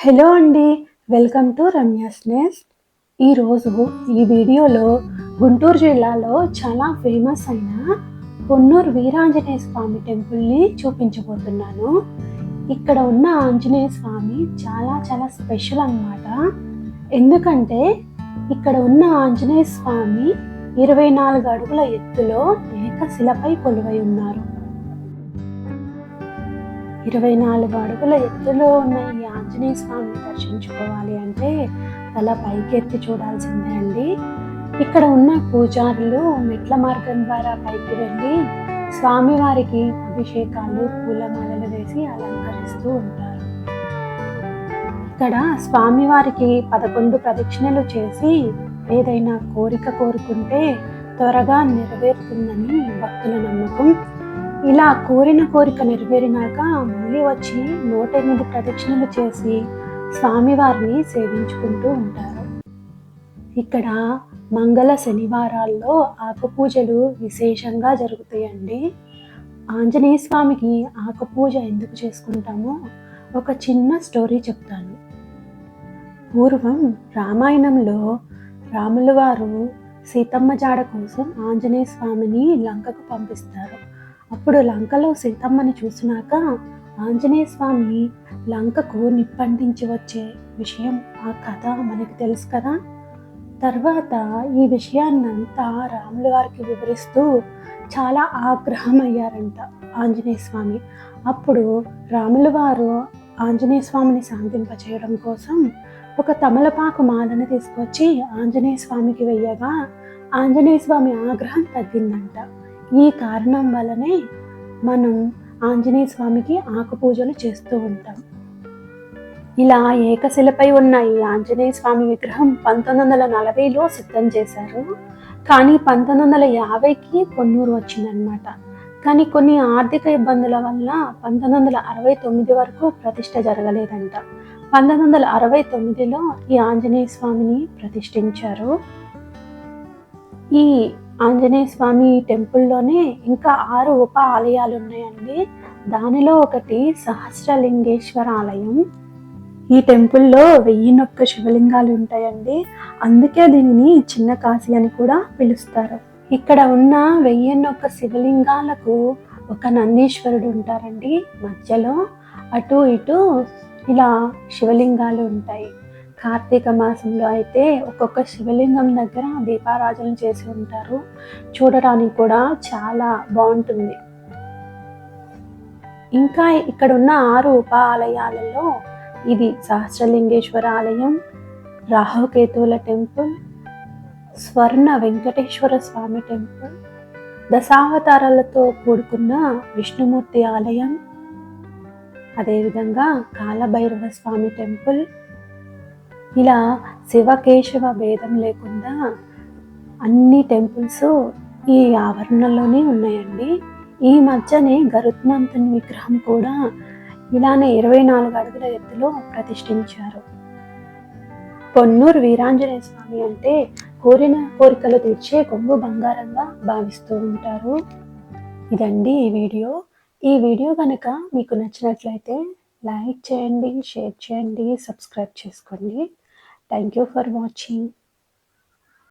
Hello అండి, welcome to Ramya's NEFT. ఈరోజు ఈ వీడియోలో గుంటూరు జిల్లాలో చాలా ఫేమస్ అయిన పొన్నూరు వీరాంజనేయ స్వామి టెంపుల్ని చూపించబోతున్నాను. ఇక్కడ ఉన్న ఆంజనేయ స్వామి చాలా చాలా స్పెషల్ అన్నమాట. ఎందుకంటే ఇక్కడ ఉన్న ఆంజనేయ స్వామి 24 అడుగుల ఎత్తులో ఏకశిలపై కొలువై ఉన్నారు. 24 అడుగుల ఎత్తులో ఉన్న ఈ ఆంజనేయ స్వామిని దర్శించుకోవాలి అంటే తల పైకెత్తి చూడాల్సిందే అండి. ఇక్కడ ఉన్న పూజారులు మెట్ల మార్గం ద్వారా పైకి వెళ్ళి స్వామివారికి అభిషేకాలు, పూలమాలలు వేసి అలంకరిస్తూ ఉంటారు. ఇక్కడ స్వామివారికి 11 ప్రదక్షిణలు చేసి ఏదైనా కోరిక కోరుకుంటే త్వరగా నెరవేరుతుందని భక్తుల నమ్మకం. ఇలా కోరిన కోరిక నెరవేరినాక మళ్ళీ వచ్చి 108 ప్రదక్షిణలు చేసి స్వామివారిని సేవించుకుంటూ ఉంటారు. ఇక్కడ మంగళ శనివారాల్లో ఆకు పూజలు విశేషంగా జరుగుతాయండి. ఆంజనేయ స్వామికి ఆకు పూజ ఎందుకు చేసుకుంటామో ఒక చిన్న స్టోరీ చెప్తాను. పూర్వం రామాయణంలో రాముల వారు సీతమ్మ జాడ కోసం ఆంజనేయ స్వామిని లంకకు పంపిస్తారు. అప్పుడు లంకలో సీతమ్మని చూసినాక ఆంజనేయ స్వామి లంకకు నిప్పంటించి వచ్చే విషయం ఆ కథ మనకి తెలుసు కదా. తర్వాత ఈ విషయాన్నంతా రాముల వారికి వివరిస్తూ చాలా ఆగ్రహమయ్యారంట ఆంజనేయ స్వామి. అప్పుడు రాముల వారు ఆంజనేయ స్వామిని శాంతింపచేయడం కోసం ఒక తమలపాకు మాలను తీసుకొచ్చి ఆంజనేయ స్వామికి వెయ్యగా ఆంజనేయ స్వామి ఆగ్రహం తగ్గిందంట. ఈ కారణం వల్లనే మనం ఆంజనేయ స్వామికి ఆకు పూజలు చేస్తూ ఉంటాం. ఇలా ఏకశిలపై ఉన్న ఈ ఆంజనేయ స్వామి విగ్రహం 1940లో సిద్ధం చేశారు. కానీ 1950కి పొన్నూరు వచ్చిందనమాట. కానీ కొన్ని ఆర్థిక ఇబ్బందుల వల్ల 1969 వరకు ప్రతిష్ఠ జరగలేదంట. 1969లో ఈ ఆంజనేయ స్వామిని ప్రతిష్ఠించారు. ఈ ఆంజనేయ స్వామి టెంపుల్లోనే ఇంకా 6 ఉప ఆలయాలు ఉన్నాయండి. దానిలో ఒకటి సహస్రలింగేశ్వర ఆలయం. ఈ టెంపుల్లో 1001 శివలింగాలు ఉంటాయండి. అందుకే దీనిని చిన్న కాశీ అని కూడా పిలుస్తారు. ఇక్కడ ఉన్న 1001 శివలింగాలకు ఒక నందీశ్వరుడు ఉంటారండి. మధ్యలో అటు ఇటు ఇలా శివలింగాలు ఉంటాయి. కార్తీక మాసంలో అయితే ఒక్కొక్క శివలింగం దగ్గర దీపారాధన చేసి ఉంటారు. చూడడానికి కూడా చాలా బాగుంటుంది. ఇంకా ఇక్కడ ఉన్న 6 ఉప ఆలయాలలో ఇది సహస్రలింగేశ్వర ఆలయం, రాహుకేతువుల టెంపుల్, స్వర్ణ వెంకటేశ్వర స్వామి టెంపుల్, దశావతారాలతో కూడుకున్న విష్ణుమూర్తి ఆలయం, అదేవిధంగా కాలభైరవ స్వామి టెంపుల్. ఇలా శివకేశవ భేదం లేకుండా అన్ని టెంపుల్స్ ఈ ఆవరణలోనే ఉన్నాయండి. ఈ మధ్యనే గరుత్మంతుని విగ్రహం కూడా ఇలానే 24 అడుగుల ఎత్తులో ప్రతిష్ఠించారు. పొన్నూరు వీరాంజనేయ స్వామి అంటే కోరిన కోరికలు తీర్చే కొంగు బంగారంగా భావిస్తూ ఉంటారు. ఇదండి ఈ వీడియో. ఈ వీడియో కనుక మీకు నచ్చినట్లయితే లైక్ చేయండి, షేర్ చేయండి, సబ్స్క్రైబ్ చేసుకోండి. Thank you for watching.